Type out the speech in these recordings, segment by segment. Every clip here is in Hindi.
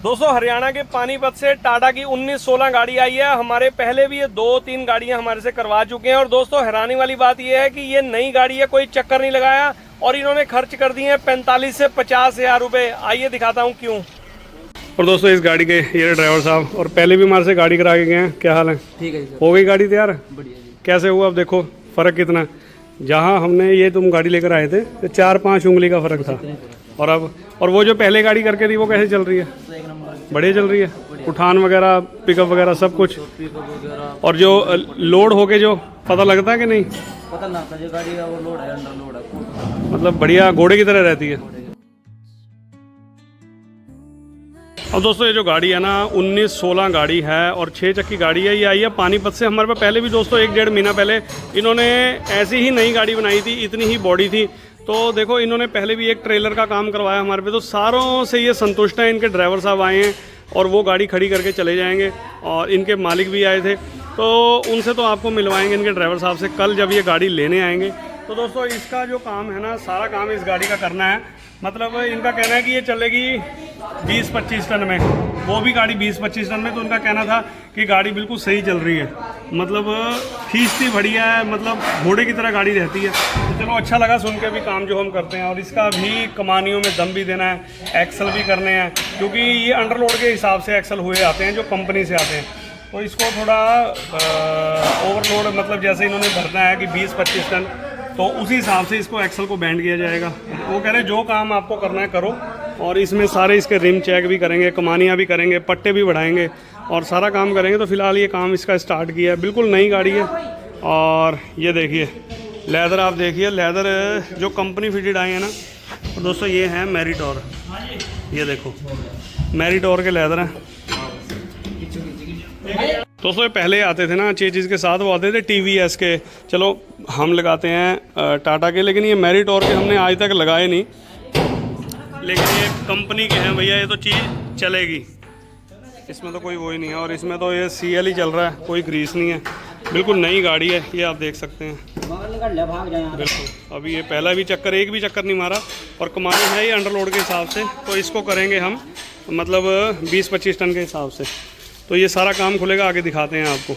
दोस्तों हरियाणा के पानीपत से टाटा की 19-16 गाड़ी आई है। हमारे पहले भी ये 2-3 गाड़ियां हमारे से करवा चुके हैं। और दोस्तों हैरानी वाली बात ये है कि ये नई गाड़ी है, कोई चक्कर नहीं लगाया और इन्होंने खर्च कर दिए 45 से 50 हज़ार रुपये। आइए दिखाता हूँ क्यों। और दोस्तों इस गाड़ी के ये ड्राइवर साहब और पहले भी हमारे से गाड़ी करा के गए हैं। क्या हाल है? ठीक है जी। हो गई गाड़ी तैयार? बढ़िया जी। कैसे हुआ? अब देखो फ़र्क कितना। जहाँ हमने ये तुम गाड़ी लेकर आए थे तो 4-5 उंगली का फ़र्क था और अब और वो जो पहले गाड़ी करके थी वो कैसे चल रही है? बढ़िया चल रही है। उठान वगैरह, पिकअप वगैरह सब कुछ। और जो लोड होके जो पता लगता है कि नहीं? पता ना था, जो गाड़ी का वो लोड है, अंडर लोड है, मतलब बढ़िया घोड़े की तरह रहती है। अब दोस्तों ये जो गाड़ी है ना 19-16 गाड़ी है और 6 चक्की गाड़ी है। ये आई है पानीपत से। हमारे पास पहले भी दोस्तों 1-1.5 महीना पहले इन्होंने ऐसी ही नई गाड़ी बनाई थी, इतनी ही बॉडी थी। तो देखो इन्होंने पहले भी एक ट्रेलर का काम करवाया हमारे पे, तो सारों से ये संतुष्ट हैं। इनके ड्राइवर साहब आए हैं और वो गाड़ी खड़ी करके चले जाएंगे और इनके मालिक भी आए थे, तो उनसे तो आपको मिलवाएंगे इनके ड्राइवर साहब से कल जब ये गाड़ी लेने आएंगे। तो दोस्तों इसका जो काम है ना, सारा काम इस गाड़ी का करना है। मतलब इनका कहना है कि ये चलेगी 20-25 टन में, वो भी गाड़ी 20-25 टन में। तो उनका कहना था कि गाड़ी बिल्कुल सही चल रही है, मतलब खींचती बढ़िया है, मतलब घोड़े की तरह गाड़ी रहती है। तो चलो अच्छा लगा सुन के भी काम जो हम करते हैं। और इसका भी कमानियों में दम भी देना है, एक्सल भी करने हैं, क्योंकि ये अंडरलोड के हिसाब से एक्सल हुए आते हैं जो कंपनी से आते हैं। तो इसको थोड़ा ओवरलोड, मतलब जैसे इन्होंने भरना है कि 20-25 टन, तो उसी हिसाब से इसको एक्सल को बैंड किया जाएगा। वो कह रहे जो काम आपको करना है करो। और इसमें सारे इसके रिम चेक भी करेंगे, कमानियाँ भी करेंगे, पट्टे भी बढ़ाएंगे और सारा काम करेंगे। तो फिलहाल ये काम इसका स्टार्ट किया है। बिल्कुल नई गाड़ी है। और ये देखिए लेदर, आप देखिए लेदर जो कंपनी फिटेड आए हैं ना। तो दोस्तों ये है मैरिटोर, ये देखो मैरिटोर के लेदर हैं। दोस्तों ये पहले आते थे ना चेजिस के साथ, वो आते थे TVS के। चलो हम लगाते हैं टाटा के, लेकिन ये मैरिटोर के हमने आज तक लगाए नहीं। लेकिन ये कंपनी के हैं भैया, ये तो चीज़ चलेगी, इसमें तो कोई वो ही नहीं है। और इसमें तो ये CL ही चल रहा है, कोई ग्रीस नहीं है। बिल्कुल नई गाड़ी है, ये आप देख सकते हैं। बिल्कुल अभी ये पहला भी चक्कर, एक भी चक्कर नहीं मारा। और कमानी है ये अंडरलोड के हिसाब से, तो इसको करेंगे हम मतलब 20-25 टन के हिसाब से। तो ये सारा काम खुलेगा, आगे दिखाते हैं आपको।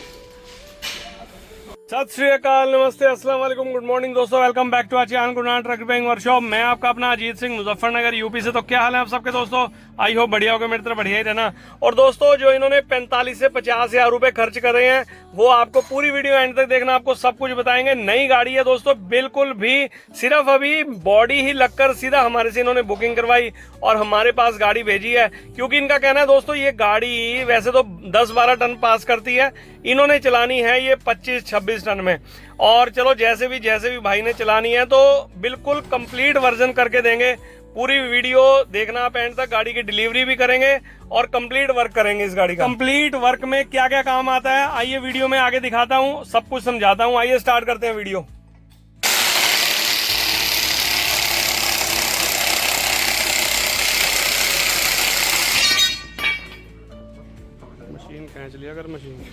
सत श्री अकाल, नमस्ते, अस्सलाम वालेकुम, गुड मॉर्निंग दोस्तों। Welcome back to our channel Gurnan truck repairing workshop. मैं आपका अपना अजीत सिंह, मुजफ्फरनगर यूपी से। तो क्या हाल है आप सबके दोस्तों? आई होप बढ़िया होगा, मेरी तरफ बढ़िया ही रहना। और दोस्तों जो इन्होंने 45 से 50 हज़ार रुपए खर्च कर रहे हैं, वो आपको पूरी वीडियो एंड तक देखना, आपको सब कुछ बताएंगे। नई गाड़ी है दोस्तों, बिल्कुल भी सिर्फ अभी बॉडी ही लगकर सीधा हमारे से इन्होंने बुकिंग करवाई और हमारे पास गाड़ी भेजी है। क्योंकि इनका कहना है दोस्तों ये गाड़ी वैसे तो 10-12 टन पास करती है, इन्होंने चलानी है ये 25-26 टन में। और चलो जैसे भी भाई ने चलानी है तो बिल्कुल कंप्लीट वर्जन करके देंगे। पूरी वीडियो देखना आप एंड तक। गाड़ी की डिलीवरी भी करेंगे और कंप्लीट वर्क करेंगे इस गाड़ी का। कंप्लीट वर्क में क्या क्या काम आता है आइए वीडियो में आगे दिखाता हूँ, सब कुछ समझाता हूँ। आइए स्टार्ट करते हैं वीडियो। मशीन खींच लिया कर मशीन।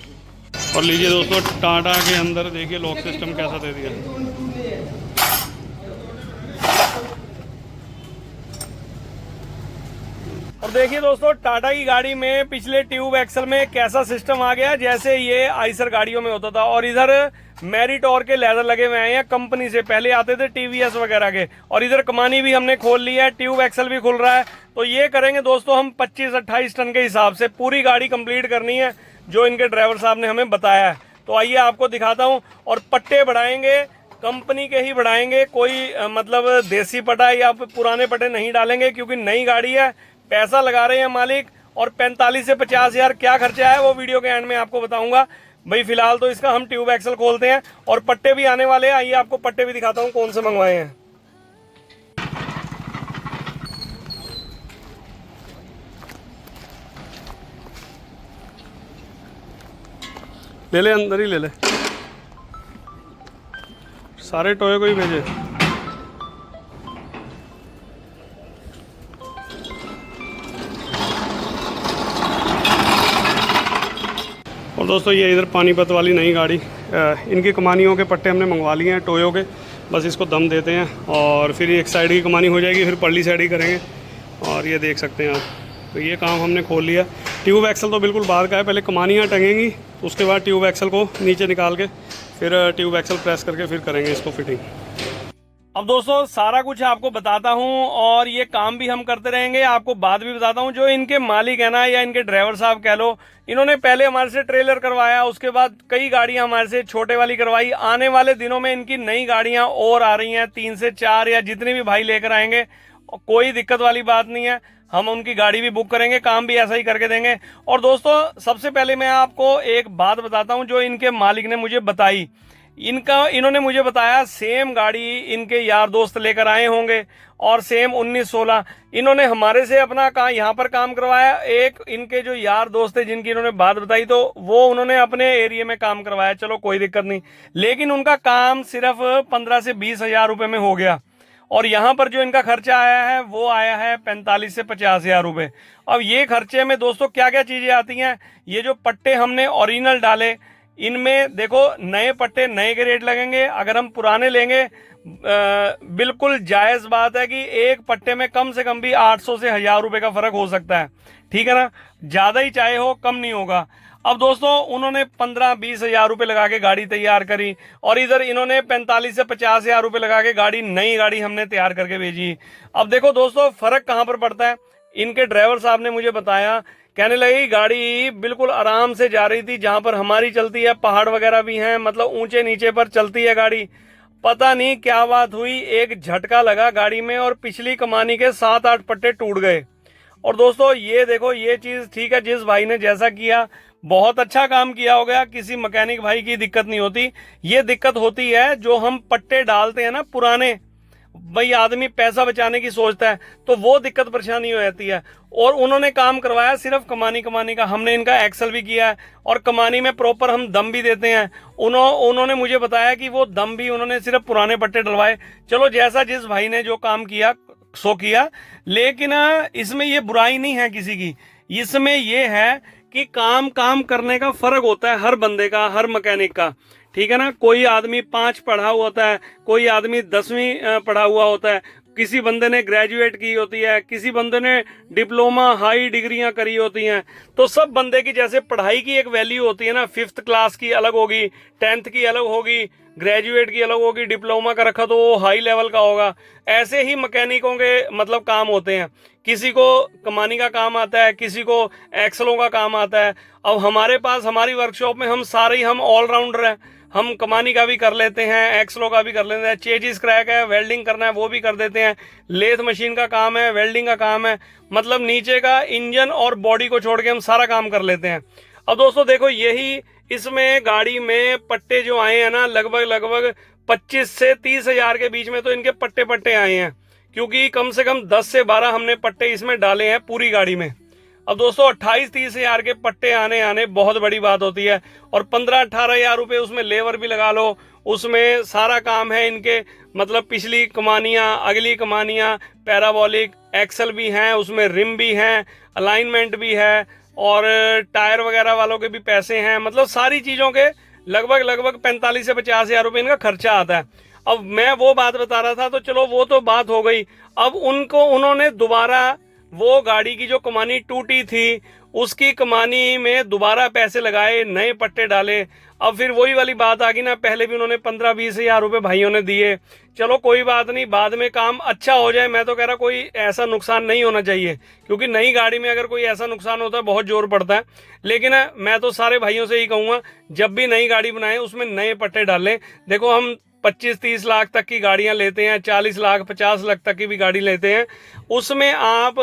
और लीजिए दोस्तों टाटा के अंदर देखिए लॉक सिस्टम कैसा दे दिया। और देखिए दोस्तों टाटा की गाड़ी में पिछले ट्यूब एक्सल में कैसा सिस्टम आ गया, जैसे ये आइसर गाड़ियों में होता था। और इधर मैरिटोर के लेदर लगे हुए हैं कंपनी से, पहले आते थे TVS वगैरह के। और इधर कमानी भी हमने खोल ली है, ट्यूब एक्सल भी खुल रहा है। तो ये करेंगे दोस्तों हम 25-28 टन के हिसाब से। पूरी गाड़ी कंप्लीट करनी है जो इनके ड्राइवर साहब ने हमें बताया है। तो आइए आपको दिखाता हूँ। और पट्टे बढ़ाएंगे, कंपनी के ही बढ़ाएंगे, कोई मतलब देसी पट्टा या पुराने पट्टे नहीं डालेंगे, क्योंकि नई गाड़ी है, पैसा लगा रहे हैं मालिक। और 45 से 50 हज़ार क्या खर्चा है वो वीडियो के एंड में आपको बताऊंगा भाई। फिलहाल तो इसका हम ट्यूब एक्सल खोलते हैं और पट्टे भी आने वाले हैं। आइए आपको पट्टे भी दिखाता हूँ कौन से मंगवाए हैं। ले ले, अंदर ही ले ले, सारे टोए को ही भेजे। और दोस्तों ये इधर पानीपत वाली नई गाड़ी, इनकी कमानियों के पट्टे हमने मंगवा लिए हैं टोयों के। बस इसको दम देते हैं और फिर एक साइड की कमानी हो जाएगी, फिर परली साइड ही करेंगे। और ये देख सकते हैं आप तो ये काम हमने खोल लिया। ट्यूब एक्सल तो बिल्कुल बाहर का है, पहले कमानियाँ टंगेंगी, उसके बाद ट्यूब एक्सल को नीचे निकाल के फिर ट्यूब एक्सल प्रेस करके फिर करेंगे इसको फिटिंग। अब दोस्तों सारा कुछ आपको बताता हूँ और ये काम भी हम करते रहेंगे। आपको बात भी बताता हूँ, जो इनके मालिक है ना या इनके ड्राइवर साहब कह लो, इन्होंने पहले हमारे से ट्रेलर करवाया, उसके बाद कई गाड़ियां हमारे से छोटे वाली करवाई। आने वाले दिनों में इनकी नई गाड़ियां और आ रही हैं, 3 से 4 या जितने भी भाई लेकर आएंगे, कोई दिक्कत वाली बात नहीं है। हम उनकी गाड़ी भी बुक करेंगे, काम भी ऐसा ही करके देंगे। और दोस्तों सबसे पहले मैं आपको एक बात बताता हूँ जो इनके मालिक ने मुझे बताई। इन्होंने मुझे बताया सेम गाड़ी इनके यार दोस्त लेकर आए होंगे और सेम 1916 इन्होंने हमारे से अपना यहाँ पर काम करवाया। एक इनके जो यार दोस्त थे जिनकी इन्होंने बात बताई, तो वो उन्होंने अपने एरिया में काम करवाया, चलो कोई दिक्कत नहीं। लेकिन उनका काम सिर्फ 15 से 20 हजार रुपये में हो गया और यहाँ पर जो इनका खर्चा आया है वो आया है 45 से 50 हजार रुपये। अब ये खर्चे में दोस्तों क्या क्या चीज़ें आती हैं, ये जो पट्टे हमने ओरिजिनल डाले, इनमें देखो नए पट्टे नए के रेट लगेंगे। अगर हम पुराने लेंगे बिल्कुल जायज़ बात है कि एक पट्टे में कम से कम भी 800 से 1000 रुपये का फ़र्क हो सकता है, ठीक है ना, ज़्यादा ही चाहे हो कम नहीं होगा। अब दोस्तों उन्होंने 15-20 हजार रुपये लगा के गाड़ी तैयार करी और इधर इन्होंने 45 से 50 हजार रुपये लगा के नई गाड़ी हमने तैयार करके भेजी। अब देखो दोस्तों फ़र्क कहाँ पर पड़ता है। इनके ड्राइवर साहब ने मुझे बताया, कहने लगी गाड़ी बिल्कुल आराम से जा रही थी, जहां पर हमारी चलती है पहाड़ वगैरह भी हैं, मतलब ऊंचे नीचे पर चलती है गाड़ी। पता नहीं क्या बात हुई, एक झटका लगा गाड़ी में और पिछली कमानी के 7-8 पट्टे टूट गए। और दोस्तों ये देखो, ये चीज़ ठीक है, जिस भाई ने जैसा किया बहुत अच्छा काम किया हो गया, किसी मैकेनिक भाई की दिक्कत नहीं होती। ये दिक्कत होती है जो हम पट्टे डालते हैं ना पुराने, भाई आदमी पैसा बचाने की सोचता है तो वो दिक्कत परेशानी हो जाती है। और उन्होंने काम करवाया सिर्फ कमानी का, हमने इनका एक्सल भी किया है और कमानी में प्रॉपर हम दम भी देते हैं। उन्होंने मुझे बताया कि वो दम भी उन्होंने सिर्फ पुराने पट्टे डलवाए। चलो जैसा जिस भाई ने जो काम किया सो किया, लेकिन इसमें ये बुराई नहीं है किसी की, इसमें ये है कि काम करने का फर्क होता है हर बंदे का, हर मैकेनिक का, ठीक है ना। कोई आदमी 5 पढ़ा हुआ होता है, कोई आदमी 10वीं पढ़ा हुआ होता है, किसी बंदे ने ग्रेजुएट की होती है, किसी बंदे ने डिप्लोमा हाई डिग्रियां करी होती हैं। तो सब बंदे की जैसे पढ़ाई की एक वैल्यू होती है ना, 5th क्लास की अलग होगी, 10th की अलग होगी, ग्रेजुएट की अलग होगी, डिप्लोमा का रखा तो वो हाई लेवल का होगा। ऐसे ही मैकेनिकों के मतलब काम होते हैं, किसी को कमानी का काम आता है, किसी को एक्सलों का काम आता है। अब हमारे पास हमारी वर्कशॉप में हम ऑलराउंडर हैं, हम कमानी का भी कर लेते हैं, एक्सलो का भी कर लेते हैं, चेजिस क्रैक है, वेल्डिंग करना है वो भी कर देते हैं, लेथ मशीन का काम है, वेल्डिंग का काम है, मतलब नीचे का इंजन और बॉडी को छोड़ के हम सारा काम कर लेते हैं। अब दोस्तों देखो यही इसमें गाड़ी में पट्टे जो आए हैं ना, लगभग 25 से 30 हजार के बीच में तो इनके पट्टे आए हैं, क्योंकि कम से कम 10 से 12 हमने पट्टे इसमें डाले हैं पूरी गाड़ी में। अब दोस्तों 28-30 हजार के पट्टे आने बहुत बड़ी बात होती है और 15-18 हजार रुपये उसमें लेबर भी लगा लो, उसमें सारा काम है इनके, मतलब पिछली कमानियाँ, अगली कमानियाँ, पैराबोलिक एक्सल भी हैं, उसमें रिम भी हैं, अलाइनमेंट भी है और टायर वगैरह वालों के भी पैसे हैं, मतलब सारी चीज़ों के लगभग 45 से 50 हजार रुपये इनका खर्चा आता है। अब मैं वो बात बता रहा था, तो चलो वो तो बात हो गई। अब उन्होंने दोबारा वो गाड़ी की जो कमानी टूटी थी उसकी कमानी में दोबारा पैसे लगाए, नए पट्टे डाले। अब फिर वही वाली बात आ गई ना, पहले भी उन्होंने 15-20 हजार रुपये भाइयों ने दिए। चलो कोई बात नहीं, बाद में काम अच्छा हो जाए। मैं तो कह रहा कोई ऐसा नुकसान नहीं होना चाहिए, क्योंकि नई गाड़ी में अगर कोई ऐसा नुकसान होता है बहुत जोर पड़ता है। लेकिन मैं तो सारे भाइयों से ही कहूँगा, जब भी नई गाड़ी बनाएं उसमें नए पट्टे डालें। देखो हम 25-30 लाख तक की गाड़ियां लेते हैं, 40 लाख 50 लाख तक की भी गाड़ी लेते हैं, उसमें आप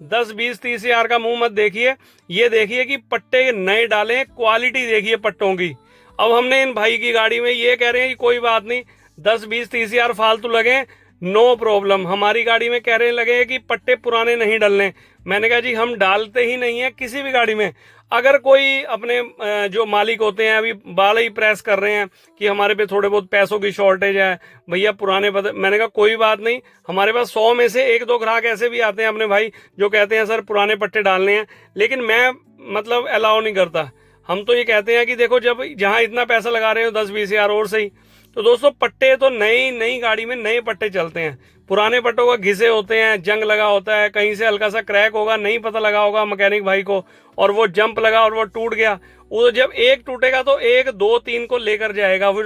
10-20-30 हजार का मुंह मत देखिए, ये देखिए कि पट्टे नए डालें, क्वालिटी देखिए पट्टों की। अब हमने इन भाई की गाड़ी में ये कह रहे हैं कि कोई बात नहीं 10-20-30 हजार फालतू लगे, नो प्रॉब्लम। हमारी गाड़ी में कह रहे लगे कि पट्टे पुराने नहीं डालने। मैंने कहा जी हम डालते ही नहीं है किसी भी गाड़ी में। अगर कोई अपने जो मालिक होते हैं अभी बाल ही प्रेस कर रहे हैं कि हमारे पे थोड़े बहुत पैसों की शॉर्टेज है भैया पुराने मैंने कहा कोई बात नहीं, हमारे पास 100 में से 1-2 ग्राहक ऐसे भी आते हैं अपने भाई जो कहते हैं सर पुराने पट्टे डालने हैं, लेकिन मैं मतलब अलाउ नहीं करता। हम तो ये कहते हैं कि देखो जब जहाँ इतना पैसा लगा रहे हो 10-20 हजार और सही, तो दोस्तों पट्टे तो नई नई गाड़ी में नए पट्टे चलते हैं, पुराने पट्टों का घिसे होते हैं, जंग लगा होता है, कहीं से हल्का सा क्रैक होगा, नहीं पता लगा होगा मैकेनिक भाई को, और वो जंप लगा और वो टूट गया। वो जब एक टूटेगा तो एक दो तीन को लेकर जाएगा, वो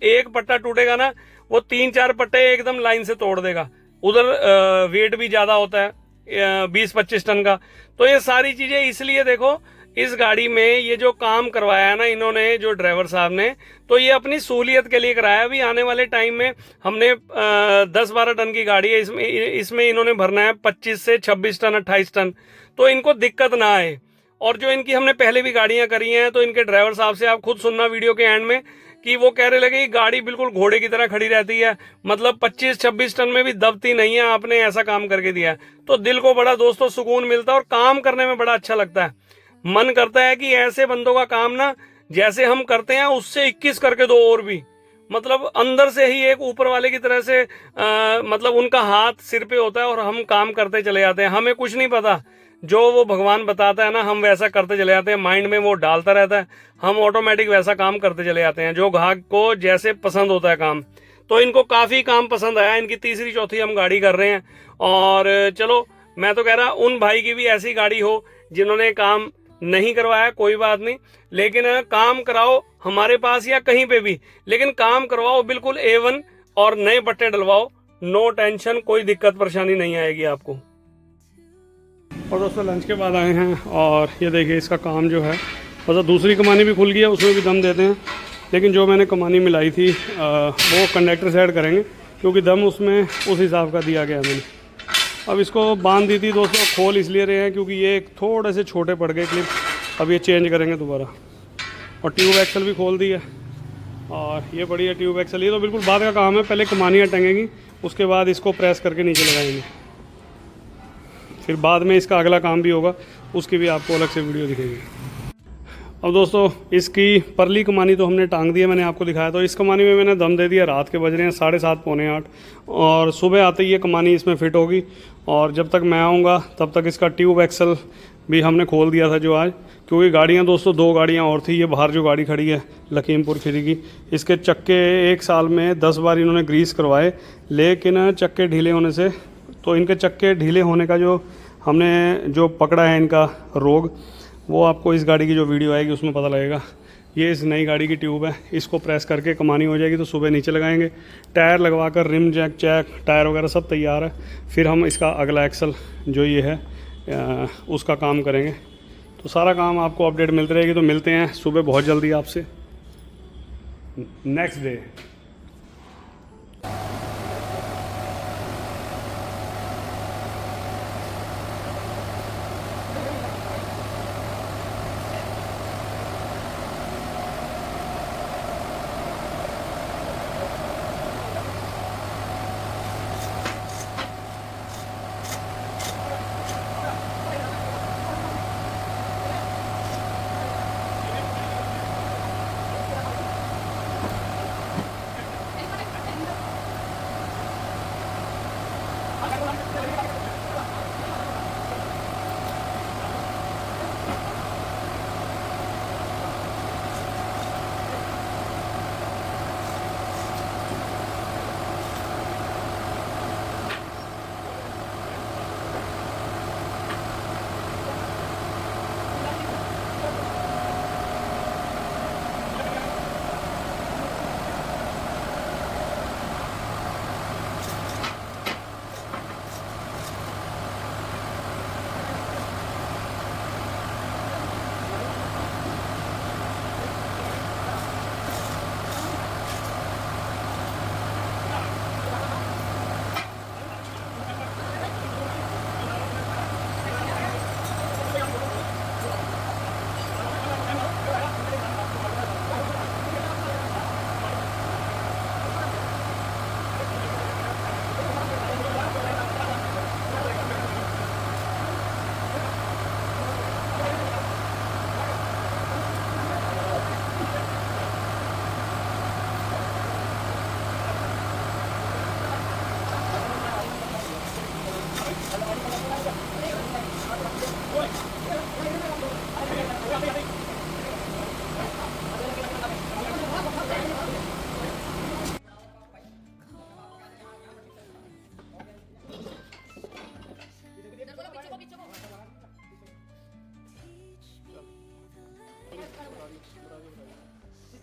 एक पट्टा टूटेगा ना वो 3-4 पट्टे एकदम लाइन से तोड़ देगा। उधर वेट भी ज्यादा होता है 20-25 टन का। तो ये सारी चीजें इसलिए देखो इस गाड़ी में ये जो काम करवाया है ना इन्होंने, जो ड्राइवर साहब ने, तो ये अपनी सहूलियत के लिए कराया। अभी आने वाले टाइम में हमने 10-12 टन की गाड़ी है, इसमें इन्होंने भरना है 25 से 26 टन 28 टन, तो इनको दिक्कत ना आए। और जो इनकी हमने पहले भी गाड़ियां करी हैं, तो इनके ड्राइवर साहब से आप खुद सुनना वीडियो के एंड में कि वो कह रहे लगे गाड़ी बिल्कुल घोड़े की तरह खड़ी रहती है, मतलब 25-26 टन में भी दबती नहीं है, आपने ऐसा काम करके दिया है। तो दिल को बड़ा दोस्तों सुकून मिलता है और काम करने में बड़ा अच्छा लगता है। मन करता है कि ऐसे बंदों का काम ना जैसे हम करते हैं उससे 21 करके दो और भी, मतलब अंदर से ही एक ऊपर वाले की तरह से मतलब उनका हाथ सिर पे होता है और हम काम करते चले जाते हैं। हमें कुछ नहीं पता, जो वो भगवान बताता है ना हम वैसा करते चले जाते हैं, माइंड में वो डालता रहता है, हम ऑटोमेटिक वैसा काम करते चले जाते हैं जो ग्राहक को जैसे पसंद होता है काम। तो इनको काफ़ी काम पसंद आया, इनकी तीसरी चौथी हम गाड़ी कर रहे हैं। और चलो मैं तो कह रहा उन भाई की भी ऐसी गाड़ी हो जिन्होंने काम नहीं करवाया, कोई बात नहीं, लेकिन काम कराओ हमारे पास या कहीं पे भी, लेकिन काम करवाओ बिल्कुल A1 और नए पट्टे डलवाओ, नो टेंशन, कोई दिक्कत परेशानी नहीं आएगी आपको। और दोस्तों लंच के बाद आए हैं और ये देखिए इसका काम जो है, मतलब दूसरी कमानी भी खुल गई है, उसमें भी दम देते हैं, लेकिन जो मैंने कमानी मिलाई थी वो कंडक्टर से ऐड करेंगे क्योंकि दम उसमें उस हिसाब का दिया गया मैंने। अब इसको बांध दी थी दोस्तों, खोल इसलिए रहे हैं क्योंकि ये थोड़े से छोटे पड़ गए क्लिप, अब ये चेंज करेंगे दोबारा। और ट्यूब एक्सल भी खोल दी है और ये बड़ी है ट्यूब एक्सल, ये तो बिल्कुल बाद का काम है, पहले कमानियाँ टंगेंगी उसके बाद इसको प्रेस करके नीचे लगाएंगे, फिर बाद में इसका अगला काम भी होगा, उसकी भी आपको अलग से वीडियो दिखेगी। अब दोस्तों इसकी परली कमानी तो हमने टांग दी है, मैंने आपको दिखाया। तो इस कमानी में मैंने दम दे दिया, रात के बज रहे हैं 7:30 पौने 8, और सुबह आते ही ये कमानी इसमें फिट होगी। और जब तक मैं आऊँगा तब तक इसका ट्यूब एक्सल भी हमने खोल दिया था जो आज, क्योंकि गाड़ियाँ दोस्तों 2 गाड़ियाँ और थी, ये बाहर जो गाड़ी खड़ी है लखीमपुर खीरी की, इसके चक्के 1 साल में 10 बार इन्होंने ग्रीस करवाए, लेकिन चक्के ढीले होने से, तो इनके चक्के ढीले होने का जो हमने जो पकड़ा है इनका रोग, वो आपको इस गाड़ी की जो वीडियो आएगी उसमें पता लगेगा। ये इस नई गाड़ी की ट्यूब है, इसको प्रेस करके कमानी हो जाएगी तो सुबह नीचे लगाएंगे, टायर लगवा कर रिम जैक चैक टायर वगैरह सब तैयार है, फिर हम इसका अगला एक्सल जो ये है उसका काम करेंगे। तो सारा काम आपको अपडेट मिलती रहेगी। तो मिलते हैं सुबह बहुत जल्दी आपसे नेक्स्ट डे।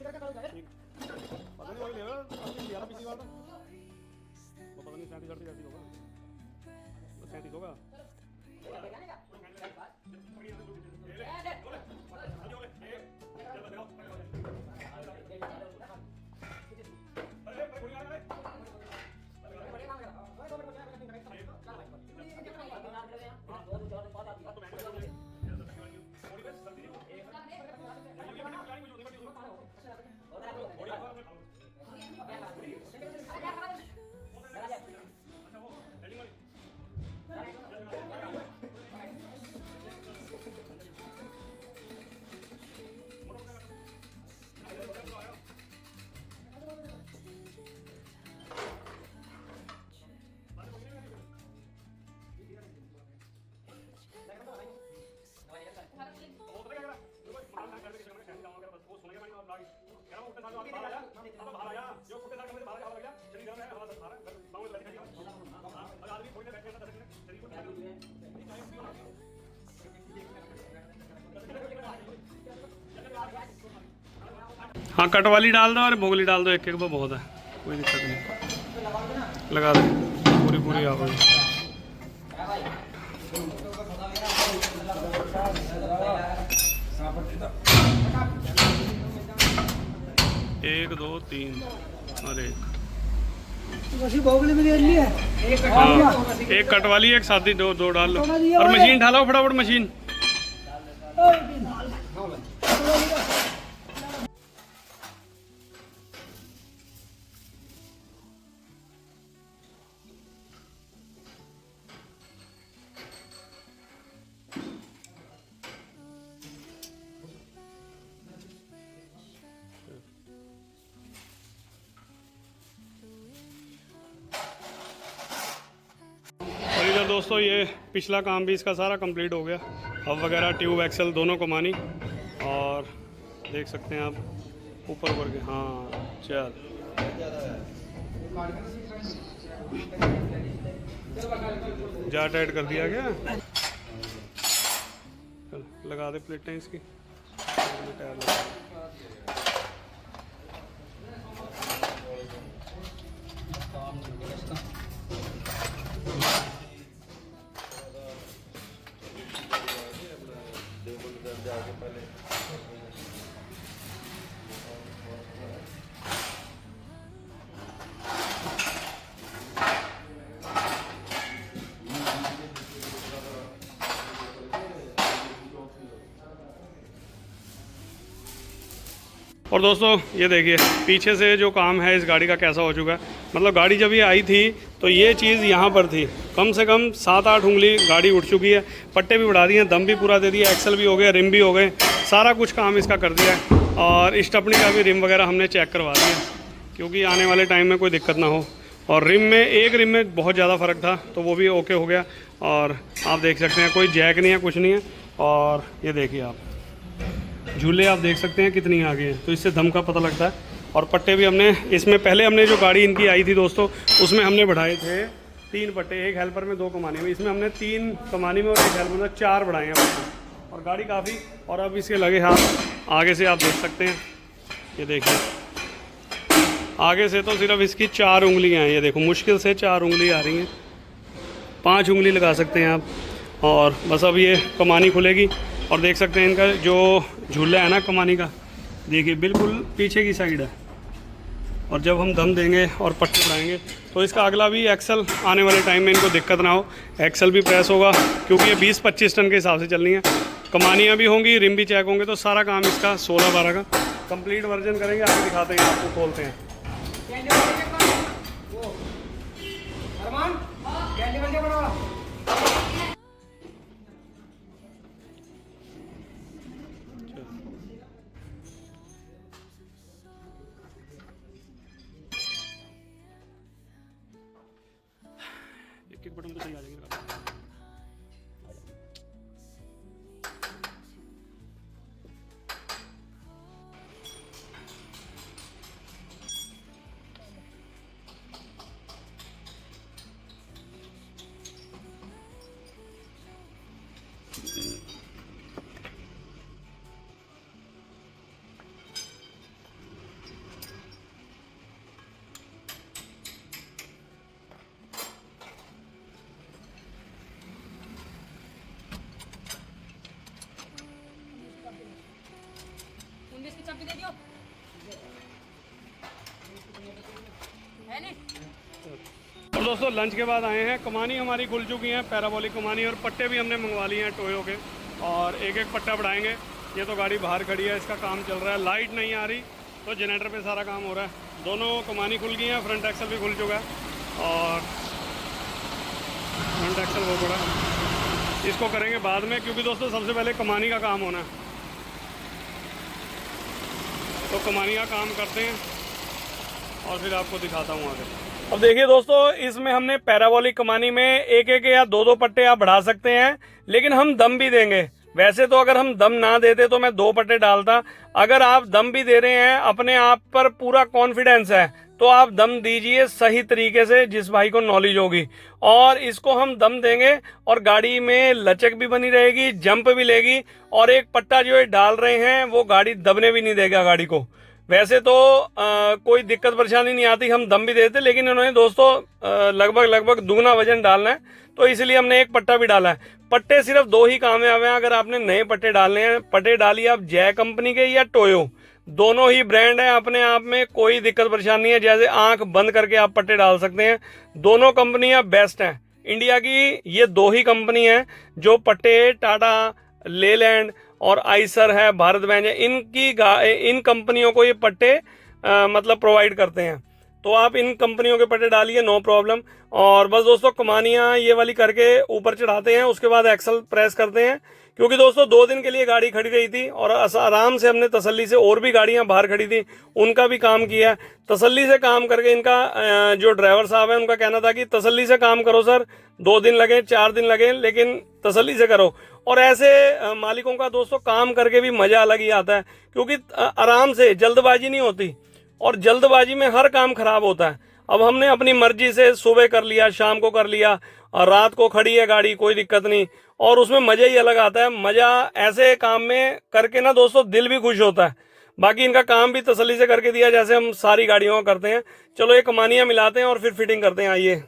पता नहीं वही लेगा, पिछली बार तो वो पता नहीं 37 38 होगा, 37 होगा। हाँ कट वाली डाल दो और बोगली डाल दो, एक एक बहुत है, कोई दिक्कत नहीं, लगा दो पूरी पूरी आप। एक दो तीन और एक हाँ, एक कट वाली एक सादी, दो दो डाल लो और मशीन ढालो फटाफट मशीन। इधर दोस्तों ये पिछला काम भी इसका सारा कंप्लीट हो गया, हब वगैरह ट्यूब एक्सल दोनों कमानी, और देख सकते हैं आप ऊपर ऊपर के। हाँ चल जा टाइट कर दिया गया, चल लगा दे प्लेटें इसकी। और दोस्तों ये देखिए पीछे से जो काम है इस गाड़ी का कैसा हो चुका है। मतलब गाड़ी जब ये आई थी तो ये चीज़ यहाँ पर थी, कम से कम 7-8 उंगली गाड़ी उठ चुकी है, पट्टे भी बढ़ा दिए हैं, दम भी पूरा दे दिया, एक्सल भी हो गया, रिम भी हो गए, सारा कुछ काम इसका कर दिया है। और स्टपनी का भी रिम वगैरह हमने चेक करवा दिया क्योंकि आने वाले टाइम में कोई दिक्कत ना हो। और रिम में एक रिम में बहुत ज़्यादा फ़र्क था तो वो भी ओके हो गया। और आप देख सकते हैं कोई जैक नहीं है, कुछ नहीं है। और ये देखिए आप झूले आप देख सकते हैं कितनी आगे हैं, तो इससे दम का पता लगता है। और पट्टे भी हमने इसमें पहले हमने जो गाड़ी इनकी आई थी दोस्तों उसमें हमने बढ़ाए थे 3 पट्टे, एक हेल्पर में 2 कमानी में, इसमें हमने 3 कमानी में और एक हेल्पर में 4 बढ़ाए हैं पट्टे। और गाड़ी काफ़ी, और अब इसके लगे हाथ आगे से आप देख सकते हैं, ये देखिए आगे से तो सिर्फ इसकी 4 उंगलियाँ हैं, ये देखो मुश्किल से 4 उंगली आ रही हैं, 5 उंगली लगा सकते हैं आप। और बस अब ये कमानी खुलेगी और देख सकते हैं इनका जो झूला है ना कमानी का, देखिए बिल्कुल पीछे की साइड है। और जब हम दम देंगे और पट्टे बढ़ाएंगे तो इसका अगला भी एक्सल आने वाले टाइम में इनको दिक्कत ना हो, एक्सल भी प्रेस होगा क्योंकि ये 20-25 टन के हिसाब से चलनी है। कमानियाँ भी होंगी, रिम भी चेक होंगे, तो सारा काम इसका 16-12 का कंप्लीट वर्जन करेंगे, आगे दिखाते हैं आपको, खोलते हैं। एक बटन तो सही आ जाएंगे। तुम इसकी चाबी दे दियो है नहीं। और दोस्तों लंच के बाद आए हैं, कमानी हमारी खुल चुकी हैं, पैराबोलिक कमानी, और पट्टे भी हमने मंगवा लिए हैं टोयो के, और एक एक पट्टा बढ़ाएंगे। ये तो गाड़ी बाहर खड़ी है, इसका काम चल रहा है, लाइट नहीं आ रही तो जनरेटर पे सारा काम हो रहा है। दोनों कमानी खुल गई हैं, फ्रंट एक्सल भी खुल चुका है और फ्रंट एक्सल वो पड़ा, इसको करेंगे बाद में क्योंकि दोस्तों सबसे पहले कमानी का काम होना है। तो कमानी का काम करते हैं और फिर आपको दिखाता हूँ आगे। अब देखिए दोस्तों, इसमें हमने पैराबोलिक कमानी में एक एक या दो दो पट्टे आप बढ़ा सकते हैं, लेकिन हम दम भी देंगे। वैसे तो अगर हम दम ना देते तो मैं 2 पट्टे डालता, अगर आप दम भी दे रहे हैं, अपने आप पर पूरा कॉन्फिडेंस है, तो आप दम दीजिए सही तरीके से, जिस भाई को नॉलेज होगी। और इसको हम दम देंगे और गाड़ी में लचक भी बनी रहेगी, जंप भी लेगी, और एक पट्टा जो है डाल रहे हैं वो गाड़ी दबने भी नहीं देगा गाड़ी को। वैसे तो कोई दिक्कत परेशानी नहीं आती, हम दम भी देते, लेकिन उन्होंने दोस्तों लगभग दुगना वजन डालना है, तो इसलिए हमने एक पट्टा भी डाला है। पट्टे सिर्फ 2 ही कामयाब हैं। अगर आपने नए पट्टे डालने हैं, पट्टे डालिए आप जय कंपनी के या टोयो, दोनों ही ब्रांड है, अपने आप में कोई दिक्कत परेशानी नहीं है। जैसे आंख बंद करके आप पट्टे डाल सकते हैं, दोनों कंपनियां बेस्ट हैं। इंडिया की ये 2 ही कंपनी है जो पट्टे, टाटा, लेलैंड और आइसर है, भारत बेंज है, इन कंपनियों को ये पट्टे मतलब प्रोवाइड करते हैं। तो आप इन कंपनियों के पट्टे डालिए, नो प्रॉब्लम। और बस दोस्तों कमानियाँ ये वाली करके ऊपर चढ़ाते हैं, उसके बाद एक्सल प्रेस करते हैं, क्योंकि दोस्तों 2 दिन के लिए गाड़ी खड़ी रही थी और आराम से हमने तसल्ली से, और भी गाड़ियां बाहर खड़ी थी उनका भी काम किया, तसल्ली से काम करके। इनका जो ड्राइवर साहब है उनका कहना था कि तसल्ली से काम करो सर, 2 दिन लगे 4 दिन लगे, लेकिन तसल्ली से करो। और ऐसे मालिकों का दोस्तों काम करके भी मजा अलग ही आता है, क्योंकि आराम से, जल्दबाजी नहीं होती, और जल्दबाजी में हर काम खराब होता है। अब हमने अपनी मर्जी से सुबह कर लिया, शाम को कर लिया, और रात को खड़ी है गाड़ी, कोई दिक्कत नहीं, और उसमें मजा ही अलग आता है। मजा ऐसे काम में करके ना दोस्तों दिल भी खुश होता है। बाकी इनका काम भी तसल्ली से करके दिया, जैसे हम सारी गाड़ियों का करते हैं। चलो ये कमानियां मिलाते हैं और फिर फिटिंग करते हैं, आइए।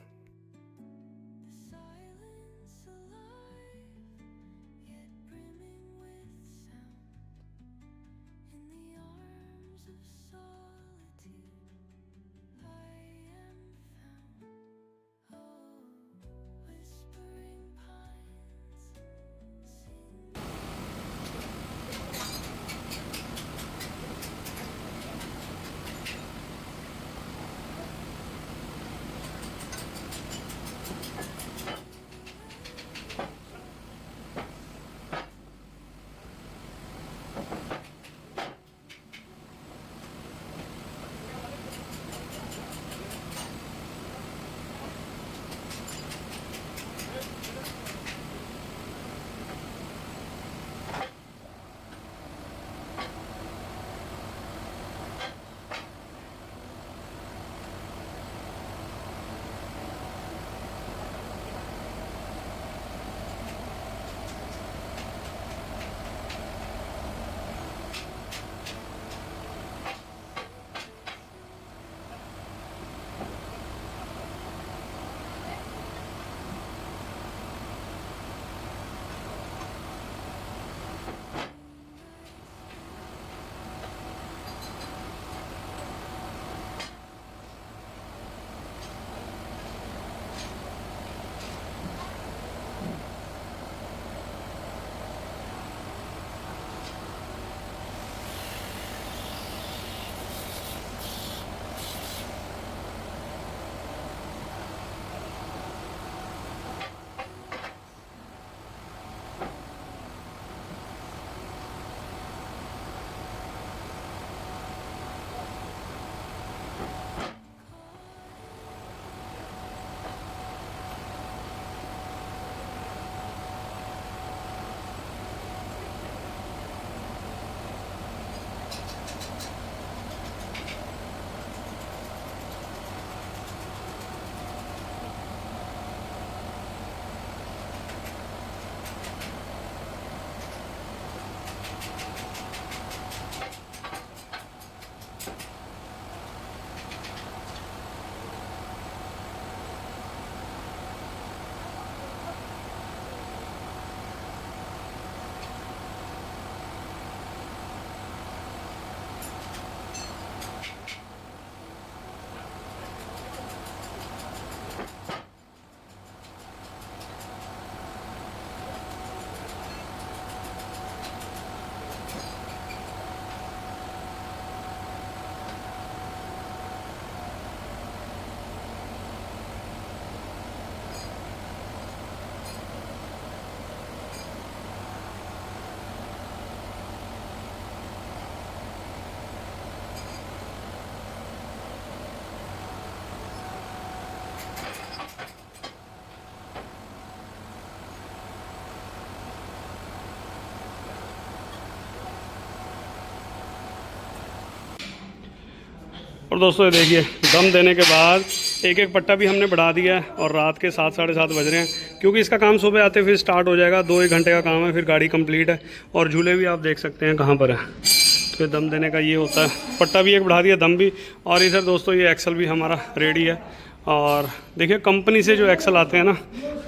और दोस्तों ये देखिए दम देने के बाद एक एक पट्टा भी हमने बढ़ा दिया है और रात के 7 साढ़े 7 बज रहे हैं, क्योंकि इसका काम सुबह आते फिर स्टार्ट हो जाएगा। 2-1 घंटे का काम है, फिर गाड़ी कंप्लीट है। और झूले भी आप देख सकते हैं कहाँ पर है। तो ये दम देने का ये होता है, पट्टा भी एक बढ़ा दिया, दम भी। और इधर दोस्तों ये एक्सल भी हमारा रेडी है। और देखिए कंपनी से जो एक्सल आते हैं ना,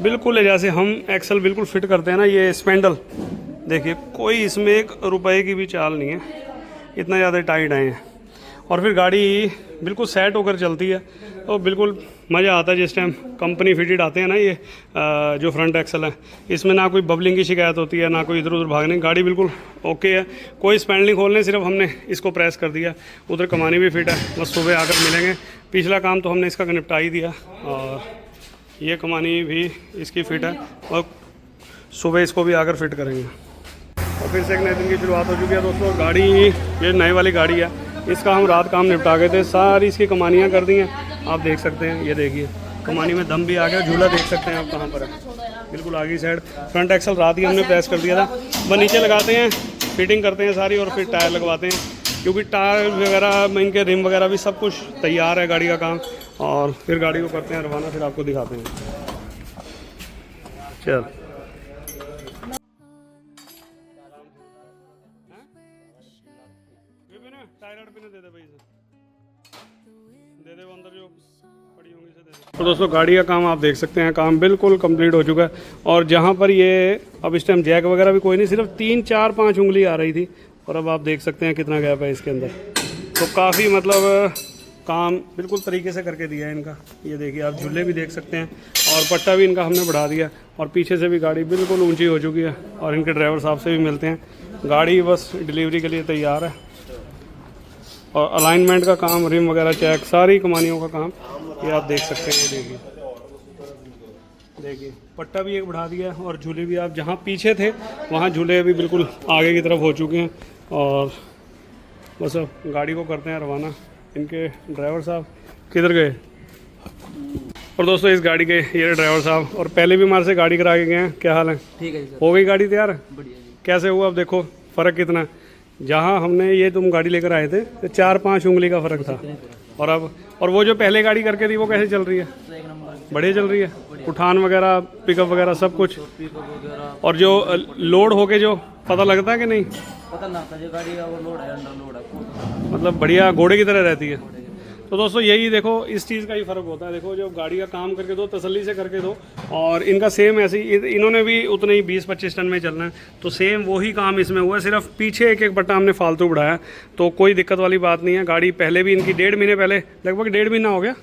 बिल्कुल जैसे हम एक्सल बिल्कुल फिट करते हैं ना, ये स्पेंडल देखिए कोई इसमें 1 रुपए की भी चाल नहीं है, इतना ज़्यादा टाइट आए हैं। और फिर गाड़ी बिल्कुल सेट होकर चलती है, तो बिल्कुल मज़ा आता है जिस टाइम कंपनी फिटेड आते हैं ना ये जो फ्रंट एक्सल है। इसमें ना कोई बबलिंग की शिकायत होती है, ना कोई इधर उधर भागने, गाड़ी बिल्कुल ओके है। कोई स्पेंडलिंग खोलने, सिर्फ हमने इसको प्रेस कर दिया। उधर कमानी भी फिट है, बस सुबह आकर मिलेंगे। पिछला काम तो हमने इसका निपटा ही दिया, और ये कमानी भी इसकी फिट है, और सुबह इसको भी आकर फिट करेंगे। और फिर से एक नए दिन की शुरुआत हो चुकी है दोस्तों। गाड़ी ये नई वाली गाड़ी है, इसका हम रात काम निपटा गए थे, सारी इसकी कमानियाँ कर दी हैं, आप देख सकते हैं। ये देखिए कमानी में दम भी आ गया, झूला देख सकते हैं आप कहाँ पर है, बिल्कुल आगे साइड। फ्रंट एक्सल रात ही हमने प्रेस कर दिया था, बस नीचे लगाते हैं, फिटिंग करते हैं सारी, और फिर टायर लगवाते हैं, क्योंकि टायर वगैरह इनके रिम वगैरह भी सब कुछ तैयार है गाड़ी का काम। और फिर गाड़ी को करते हैं रवाना, फिर आपको दिखाते हैं। चल तो दोस्तों गाड़ी का काम आप देख सकते हैं, काम बिल्कुल कंप्लीट हो चुका है। और जहाँ पर ये अब इस टाइम जैक वगैरह भी कोई नहीं, सिर्फ 3 4 5 उंगली आ रही थी, और अब आप देख सकते हैं कितना गैप है इसके अंदर। तो काफ़ी मतलब काम बिल्कुल तरीके से करके दिया है इनका। ये देखिए आप झूले भी देख सकते हैं, और पट्टा भी इनका हमने बढ़ा दिया, और पीछे से भी गाड़ी बिल्कुल ऊंची हो चुकी है। और इनके ड्राइवर साहब से भी मिलते हैं, गाड़ी बस डिलीवरी के लिए तैयार है। और अलाइनमेंट का काम, रिम वगैरह चेक, सारी कमानियों का काम ये आप देख सकते हैं। ये देखिए पट्टा भी एक बढ़ा दिया, और झूले भी आप जहाँ पीछे थे वहाँ झूले भी बिल्कुल आगे की तरफ हो चुके हैं। और बस अब गाड़ी को करते हैं रवाना। इनके ड्राइवर साहब किधर गए? और दोस्तों इस गाड़ी के ये ड्राइवर साहब, और पहले भी हमारे से गाड़ी करा के गए हैं। क्या हाल है? ठीक है जी सर। हो गई गाड़ी तैयार? बढ़िया जी। कैसे हुआ? अब देखो फ़र्क कितना है। जहाँ हमने ये तुम गाड़ी लेकर आए थे तो 4-5 उंगली का फ़र्क था, और अब और वो जो पहले गाड़ी करके थी वो कैसे चल रही है? एक नंबर बढ़िया चल रही है, उठान वगैरह, पिकअप वगैरह सब कुछ। पिकअप वगैरह, और जो लोड होके जो पता लगता है कि नहीं, पता ना था जो गाड़ी ओवरलोड है, अंडर लोड है, मतलब बढ़िया घोड़े की तरह रहती है। तो दोस्तों यही देखो, इस चीज़ का ही फ़र्क होता है। देखो जब गाड़ी का काम करके दो, तसल्ली से करके दो, और इनका सेम ऐसे ही, इन्होंने भी उतने ही 20-25 टन में चलना है, तो सेम वही काम इसमें हुआ है। सिर्फ पीछे एक एक बट्टा हमने फालतू बढ़ाया, तो कोई दिक्कत वाली बात नहीं है। गाड़ी पहले भी इनकी 1.5 महीने पहले, लगभग 1.5 महीना हो गया।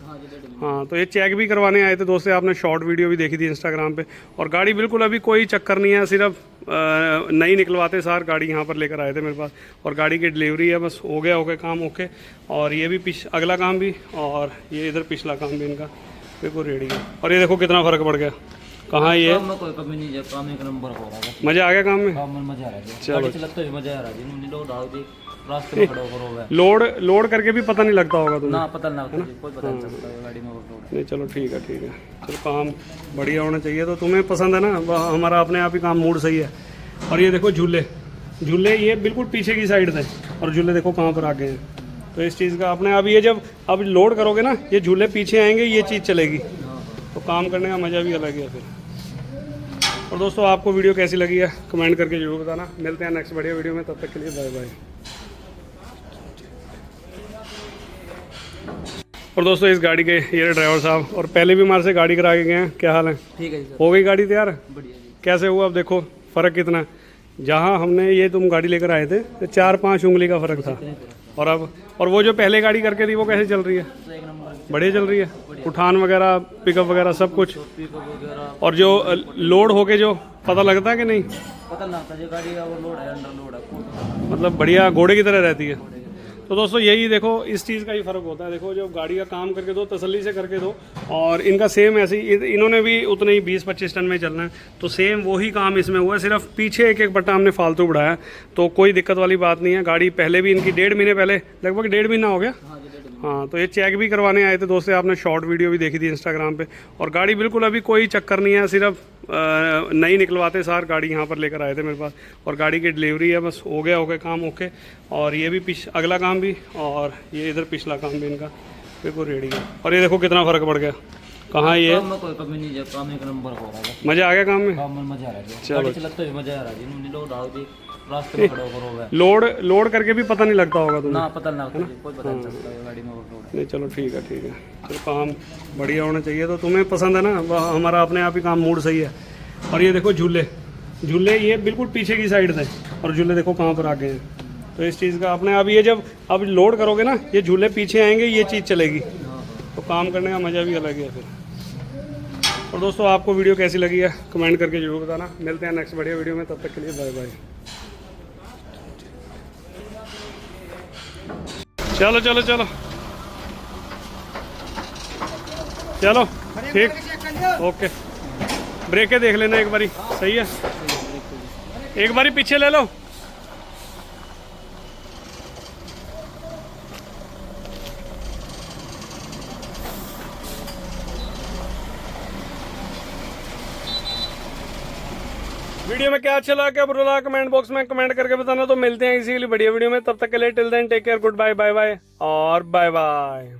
हाँ, तो ये चेक भी करवाने आए थे दोस्तों, आपने शॉर्ट वीडियो भी देखी थी इंस्टाग्राम पे। और गाड़ी बिल्कुल अभी कोई चक्कर नहीं है, सिर्फ नई निकलवाते सार गाड़ी यहाँ पर लेकर आए थे मेरे पास, और गाड़ी की डिलीवरी है, बस हो गया काम ओके। और ये भी अगला काम भी, और ये इधर पिछला काम भी इनका बिल्कुल रेडी है। और ये देखो कितना फ़र्क पड़ गया। कहाँ ये काम में कोई कमी नहीं है, काम एक नंबर हो रहा है, मज़ा आ गया काम में? काम में मजा आ रहा है। चलो। गाड़ी चलाते हुए मजा आ रहा है, जिन्होंने लोड डाल दी रास्ते में खड़ा होकर हो गया। लोड करके भी पता नहीं लगता होगा तुम्हें? ना पता ना होता जी, कोई पता नहीं चलता है गाड़ी में ओवरलोड। नहीं चलो ठीक है चलो, काम बढ़िया होना चाहिए। तो तुम्हें पसंद है ना, हमारा अपने आप ही काम मूड सही है। और ये देखो झूले ये बिल्कुल पीछे की साइड थे, और झूले देखो कहाँ पर आ गए हैं। तो इस चीज़ का अपने आप, ये जब अब लोड करोगे ना, ये झूले पीछे आएंगे, ये चीज़ चलेगी, तो काम करने का मज़ा भी अलग है फिर। और दोस्तों आपको वीडियो कैसी लगी है कमेंट करके जरूर बताना। मिलते हैं नेक्स्ट बढ़िया वीडियो में, तब तक के लिए बाय बाय। और दोस्तों इस गाड़ी के ये ड्राइवर साहब, और पहले भी हमारे से गाड़ी करा के गए हैं। क्या हाल है? ठीक है जी सर। हो गई गाड़ी तैयार? बढ़िया जी। कैसे हुआ? अब देखो फ़र्क कितना है। जहाँ हमने ये तुम गाड़ी लेकर आए थे तो 4-5 उंगली का फ़र्क था, और अब और वो जो पहले गाड़ी करके थी वो कैसे चल रही है? एक नंबर बढ़िया चल रही है, उठान वगैरह, पिकअप वगैरह सब कुछ। पिकअप वगैरह, और जो लोड होके जो पता लगता है कि नहीं, पता ना था जो गाड़ी ओवरलोड है, अंडर लोड है, मतलब बढ़िया घोड़े की तरह रहती है। तो दोस्तों यही देखो, इस चीज़ का ही फ़र्क होता है। देखो जब गाड़ी का काम करके दो, तसल्ली से करके दो, और इनका सेम ऐसे ही, इन्होंने भी उतने ही 20-25 टन में चलना है, तो सेम वही काम इसमें हुआ है। सिर्फ पीछे एक एक बट्टा हमने फालतू बढ़ाया, तो कोई दिक्कत वाली बात नहीं है। गाड़ी पहले भी इनकी 1.5 महीने पहले, लगभग 1.5 महीना हो गया। हाँ, तो ये चेक भी करवाने आए थे दोस्तों, आपने शॉर्ट वीडियो भी देखी थी इंस्टाग्राम पे। और गाड़ी बिल्कुल अभी कोई चक्कर नहीं है, सिर्फ नई निकलवाते सार गाड़ी यहाँ पर लेकर आए थे मेरे पास, और गाड़ी की डिलीवरी है, बस हो गया काम ओके। और ये भी अगला काम भी, और ये इधर पिछला काम भी इनका बिल्कुल रेडी है। और ये देखो कितना फ़र्क पड़ गया, कहाँ ये काम में कोई कमी नहीं है, काम एक नंबर हो रहा है। मज़ा आ गया काम में। काम में मजा आ रहा है, चलो। गाड़ी चलाते हुए मजा आ रहा है। इन्होंने लोड डाल दी, रास्ते में खड़े होकर हो गया। लोड करके भी पता नहीं लगता होगा तुम्हें। ना पता ना कोई पता नहीं चलता है गाड़ी में लोड। नहीं चलो ठीक है चलो, काम बढ़िया होना चाहिए। तो तुम्हें पसंद है ना, हमारा अपने आप ही काम मूड सही है। और ये देखो झूले ये बिल्कुल पीछे की साइड थे, और झूले देखो कहाँ पर आ गए हैं। तो इस चीज़ का अपने अब ये जब अब लोड करोगे ना, ये झूले पीछे आएंगे, ये चीज़ चलेगी, तो काम करने का मज़ा भी अलग है फिर। और दोस्तों आपको वीडियो कैसी लगी है कमेंट करके जरूर बताना। मिलते हैं नेक्स्ट बढ़िया वीडियो में, तब तक के लिए बाय बाय। चलो चलो चलो चलो ठीक, ओके। ब्रेकें देख लेना एक बारी, सही है, एक बारी पीछे ले लो। वीडियो में क्या अच्छा लगा क्या बुरा लगा कमेंट बॉक्स में कमेंट करके बताना। तो मिलते हैं इसी के लिए बढ़िया वीडियो में, तब तक के लिए till then take care, good bye, bye bye और बाय बाय।